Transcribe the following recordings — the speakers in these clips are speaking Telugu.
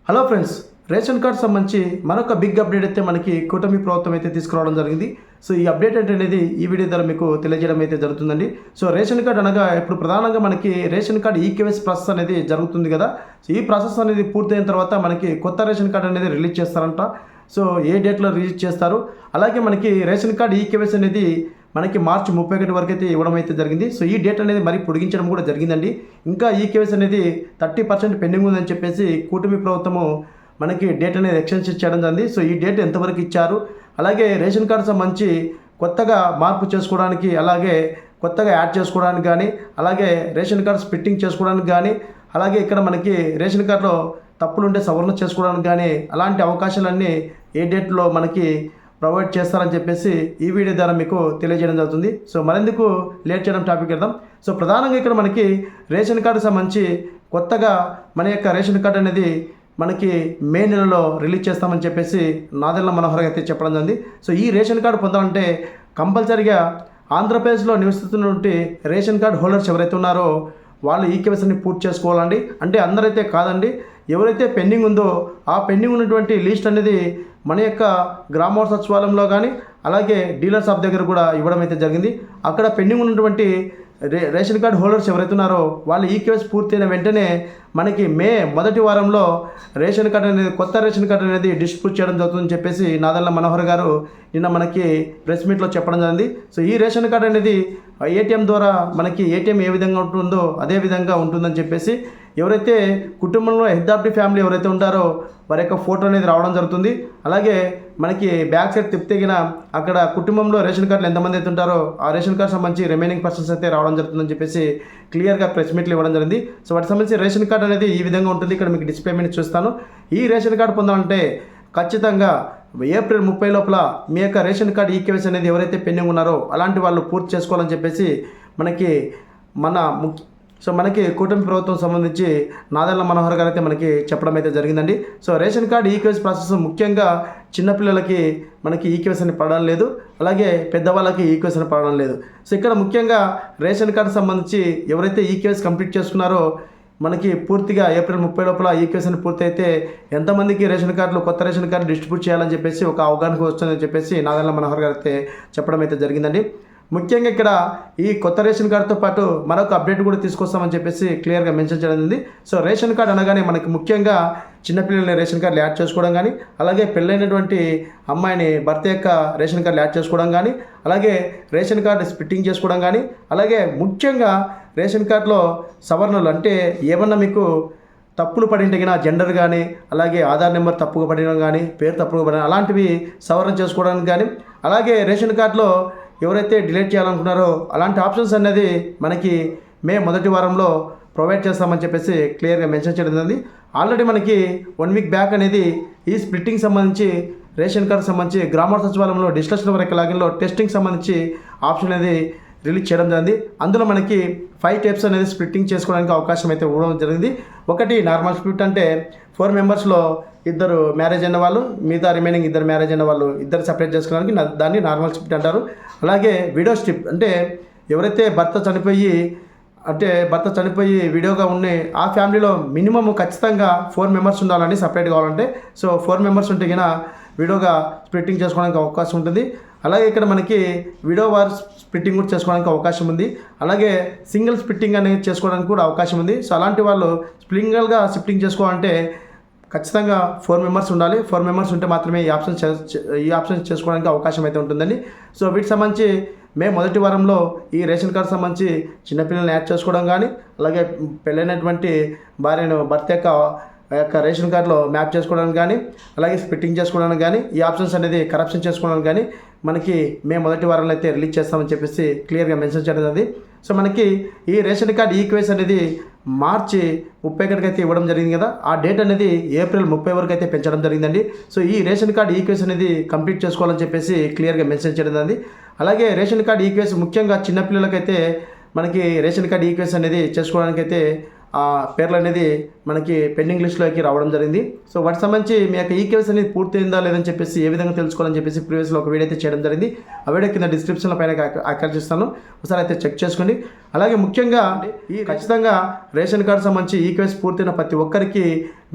హలో ఫ్రెండ్స్, రేషన్ కార్డ్ సంబంధించి మరొక బిగ్ అప్డేట్ అయితే మనకి కూటమి ప్రభుత్వం అయితే తీసుకురావడం జరిగింది. సో ఈ అప్డేట్ అనేది ఈ వీడియో ద్వారా మీకు తెలియజేయడం అయితే జరుగుతుందండి. సో రేషన్ కార్డ్ అనగా ఇప్పుడు ప్రధానంగా మనకి రేషన్ కార్డ్ ఈకేవైసీ ప్రాసెస్ అనేది జరుగుతుంది కదా. సో ఈ ప్రాసెస్ అనేది పూర్తయిన తర్వాత మనకి కొత్త రేషన్ కార్డ్ అనేది రిలీజ్ చేస్తారంట. సో ఏ డేట్లో రిలీజ్ చేస్తారు, అలాగే మనకి రేషన్ కార్డ్ ఈకేవైసీ అనేది మనకి మార్చి 31 వరకు అయితే ఇవ్వడం అయితే జరిగింది. సో ఈ డేట్ అనేది మరి పొడిగించడం కూడా జరిగిందండి. ఇంకా ఈకేవైసీ అనేది 30% పెండింగ్ ఉందని చెప్పేసి కూటమి ప్రభుత్వము మనకి డేట్ అనేది ఎక్స్టెన్షన్ చేయడం జరిగింది. సో ఈ డేట్ ఎంతవరకు ఇచ్చారు, అలాగే రేషన్ కార్డు సంబంధించి కొత్తగా మార్పు చేసుకోవడానికి, అలాగే కొత్తగా యాడ్ చేసుకోవడానికి కానీ, అలాగే రేషన్ కార్డు స్ప్లిట్టింగ్ చేసుకోవడానికి కానీ, అలాగే ఇక్కడ మనకి రేషన్ కార్డులో తప్పులుంటే సవరణ చేసుకోవడానికి కానీ అలాంటి అవకాశాలన్నీ ఏ డేట్లో మనకి ప్రొవైడ్ చేస్తారని చెప్పేసి ఈ వీడియో ద్వారా మీకు తెలియజేయడం జరుగుతుంది. సో మరెందుకు లేట్ చేయడం టాపిక్ వెళ్దాం. సో ప్రధానంగా ఇక్కడ మనకి రేషన్ కార్డు సంబంధించి కొత్తగా మన యొక్క రేషన్ కార్డు అనేది మనకి మే నెలలో రిలీజ్ చేస్తామని చెప్పేసి నాదెళ్ల మనోహర్ అయితే చెప్పడం జరిగింది. సో ఈ రేషన్ కార్డు పొందాలంటే కంపల్సరీగా ఆంధ్రప్రదేశ్లో నివసిస్తున్నటువంటి రేషన్ కార్డు హోల్డర్స్ ఎవరైతే ఉన్నారో వాళ్ళు ఈకేవైసీని పూర్తి చేసుకోవాలండి. అంటే అందరైతే కాదండి, ఎవరైతే పెండింగ్ ఉందో ఆ పెండింగ్ ఉన్నటువంటి లిస్ట్ అనేది మన యొక్క గ్రామ సచివాలయంలో కానీ, అలాగే డీలర్ షాప్ దగ్గర కూడా ఇవ్వడం అయితే జరిగింది. అక్కడ పెండింగ్ ఉన్నటువంటి రేషన్ కార్డు హోల్డర్స్ ఎవరైతే ఉన్నారో వాళ్ళు ఈకేవైసీ పూర్తయిన వెంటనే మనకి మే మొదటి వారంలో రేషన్ కార్డు అనేది, కొత్త రేషన్ కార్డు అనేది డిస్ట్రిబ్యూట్ చేయడం జరుగుతుందని చెప్పేసి నాదెళ్ల మనోహర్ గారు నిన్న మనకి ప్రెస్ మీట్లో చెప్పడం జరిగింది. సో ఈ రేషన్ కార్డు అనేది ఏటీఎం ద్వారా మనకి ఏటీఎం ఏ విధంగా ఉంటుందో అదే విధంగా ఉంటుందని చెప్పేసి, ఎవరైతే కుటుంబంలో హెడ్ ఆఫ్ ది ఫ్యామిలీ ఎవరైతే ఉంటారో వారి యొక్క ఫోటో అనేది రావడం జరుగుతుంది. అలాగే మనకి బ్యాక్ సైడ్ తిప్పితేగిన అక్కడ కుటుంబంలో రేషన్ కార్డులు ఎంతమంది అయితే ఉంటారో ఆ రేషన్ కార్డు సంబంధించి రిమైనింగ్ పర్సన్స్ అయితే రావడం జరుగుతుందని చెప్పేసి క్లియర్గా ప్రెస్ మీట్లు ఇవ్వడం జరిగింది. సో వాటికి సంబంధించి రేషన్ కార్డు అనేది ఈ విధంగా ఉంటుంది. ఇక్కడ మీకు డిస్ప్లే మీద చూస్తాను. ఈ రేషన్ కార్డు పొందాలంటే ఖచ్చితంగా ఏప్రిల్ 30 లోపల మీ యొక్క రేషన్ కార్డు ఈకేవైసీ అనేది ఎవరైతే పెండింగ్ ఉన్నారో అలాంటి వాళ్ళు పూర్తి చేసుకోవాలని చెప్పేసి మనకి కూటమి ప్రభుత్వం సంబంధించి నాదెళ్ల మనోహర్ గారు అయితే మనకి చెప్పడం అయితే జరిగిందండి. So ration card eKYC process ముఖ్యంగా చిన్నపిల్లలకి మనకి ఈకేవైసీ అని పడడం లేదు, అలాగే పెద్దవాళ్ళకి ఈకేవైసీ అని పడడం లేదు. సో ఇక్కడ ముఖ్యంగా రేషన్ కార్డు సంబంధించి ఎవరైతే ఈకేవైసీ కంప్లీట్ చేసుకున్నారో మనకి పూర్తిగా ఏప్రిల్ 30 లోపల ఈకేవైసీ పూర్తి అయితే ఎంతమందికి రేషన్ కార్డులు, కొత్త రేషన్ కార్డు డిస్ట్రిబ్యూట్ చేయాలని చెప్పేసి ఒక అవగాహన వస్తుందని చెప్పేసి నాదెళ్ల మనోహర్ గారు అయితే చెప్పడం అయితే జరిగిందండి. ముఖ్యంగా ఇక్కడ ఈ కొత్త రేషన్ కార్డుతో పాటు మరొక అప్డేట్ కూడా తీసుకొస్తామని చెప్పేసి క్లియర్గా మెన్షన్ చేయడం జరిగింది. సో రేషన్ కార్డు అనగానే మనకి ముఖ్యంగా చిన్నపిల్లల్ని రేషన్ కార్డులు యాడ్ చేసుకోవడం కానీ, అలాగే పెళ్ళైనటువంటి అమ్మాయిని భర్త యొక్క రేషన్ కార్డులు యాడ్ చేసుకోవడం కానీ, అలాగే రేషన్ కార్డు స్ప్లిట్టింగ్ చేసుకోవడం కానీ, అలాగే ముఖ్యంగా రేషన్ కార్డులో సవరణలు అంటే ఏమన్నా మీకు తప్పులు పడింటే కానీ జెండర్ కానీ, అలాగే ఆధార్ నెంబర్ తప్పుగా పడడం కానీ, పేరు తప్పుగా పడడం అలాంటివి సవరణ చేసుకోవడానికి కానీ, అలాగే రేషన్ కార్డులో ఎవరైతే డిలీట్ చేయాలనుకున్నారో అలాంటి ఆప్షన్స్ అనేది మనకి మే మొదటి వారంలో ప్రొవైడ్ చేస్తామని చెప్పేసి క్లియర్గా మెన్షన్ చేయడం జరిగింది. ఆల్రెడీ మనకి 1 వీక్ బ్యాక్ అనేది ఈ స్ప్లిట్టింగ్ సంబంధించి రేషన్ కార్డు సంబంధించి గ్రామ సచివాలయంలో డిస్కషన్ వరకు లాగిన్లో టెస్టింగ్ సంబంధించి ఆప్షన్ అనేది రిలీజ్ చేయడం జరిగింది. అందులో మనకి 5 టైప్స్ అనేది స్ప్లిట్టింగ్ చేసుకోవడానికి అవకాశం అయితే ఇవ్వడం జరిగింది. ఒకటి నార్మల్ స్ప్లిట్, అంటే 4 మెంబర్స్లో 2 మ్యారేజ్ అయిన వాళ్ళు, మిగతా రిమైనింగ్ 2 మ్యారేజ్ అయిన వాళ్ళు 2 సపరేట్ చేసుకోవడానికి దాన్ని నార్మల్ స్ప్లిట్ అంటారు. అలాగే విడో స్ట్రిప్, అంటే ఎవరైతే భర్త చనిపోయి విడోగా ఉండి ఆ ఫ్యామిలీలో మినిమమ్ ఖచ్చితంగా 4 మెంబర్స్ ఉండాలని సపరేట్ కావాలంటే, సో 4 మెంబర్స్ ఉంటే కన్నా విడోగా స్ప్లిట్టింగ్ చేసుకోవడానికి అవకాశం ఉంటుంది. అలాగే ఇక్కడ మనకి విడో వార్ స్ప్లిట్టింగ్ కూడా చేసుకోవడానికి అవకాశం ఉంది. అలాగే సింగిల్ స్ప్లిట్టింగ్ అనేది చేసుకోవడానికి కూడా అవకాశం ఉంది. సో అలాంటి వాళ్ళు సింగిల్గా స్ప్లిట్టింగ్ చేసుకోవాలంటే ఖచ్చితంగా 4 మెంబర్స్ ఉండాలి. 4 మెంబర్స్ ఉంటే మాత్రమే ఈ ఆప్షన్ చేసుకోవడానికి అవకాశం అయితే ఉంటుందండి. సో వీటికి సంబంధించి మే మొదటి వారంలో ఈ రేషన్ కార్డు సంబంధించి చిన్నపిల్లల్ని యాడ్ చేసుకోవడం కానీ, అలాగే పెళ్ళైనటువంటి భార్యను భర్త యొక్క రేషన్ కార్డులో మ్యాప్ చేసుకోవడానికి కానీ, అలాగే స్ప్లిట్టింగ్ చేసుకోవడానికి కానీ, ఈ ఆప్షన్స్ అనేది కరప్షన్ చేసుకోవడానికి కానీ మనకి మే మొదటి వారంలో అయితే రిలీజ్ చేస్తామని చెప్పేసి క్లియర్గా మెన్షన్ చేయడం జరిగింది. సో మనకి ఈ రేషన్ కార్డు ఈకేవైసీ అనేది మార్చి 31 అయితే ఇవ్వడం జరిగింది కదా, ఆ డేట్ అనేది ఏప్రిల్ 30 వరకు అయితే పెంచడం జరిగిందండి. సో ఈ రేషన్ కార్డు ఈకేవైసీ అనేది కంప్లీట్ చేసుకోవాలని చెప్పేసి క్లియర్గా మెన్షన్ చేయడం జరిగింది. అలాగే రేషన్ కార్డు ఈకేవైసీ ముఖ్యంగా చిన్నపిల్లలకైతే మనకి రేషన్ కార్డు ఈకేవైసీ అనేది చేసుకోవడానికి అయితే పేర్లు అనేది మనకి పెండింగ్ లిస్ట్లోకి రావడం జరిగింది. సో వాటికి సంబంధించి మీ యొక్క ఈకేవైసీ అనేది పూర్తయిందా లేదని చెప్పేసి ఏ విధంగా తెలుసుకోవాలని చెప్పేసి ప్రీవియస్లో ఒక వీడియో అయితే చేయడం జరిగింది. ఆ వీడియో కింద డిస్క్రిప్షన్లో పైన ఆకర్షిస్తాను, ఒకసారి అయితే చెక్ చేసుకోండి. అలాగే ముఖ్యంగా ఖచ్చితంగా రేషన్ కార్డు సంబంధించి ఈకేవైసీ పూర్తయిన ప్రతి ఒక్కరికి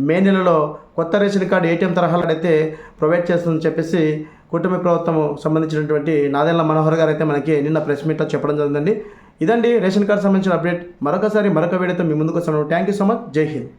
మే నెలలో కొత్త రేషన్ కార్డు ఏటీఎం తరహాలో అయితే ప్రొవైడ్ చేస్తుందని చెప్పేసి కూటమి ప్రభుత్వం సంబంధించినటువంటి నాదెళ్ల మనోహర్ గారు అయితే మనకి నిన్న ప్రెస్ మీట్లో చెప్పడం జరిగిందండి. ఇదండి రేషన్ కార్డు సంబంధించిన అప్డేట్. మరొక వీడియోతో మీ ముందుకు వస్తాను. Thank you so much. జై హింద్.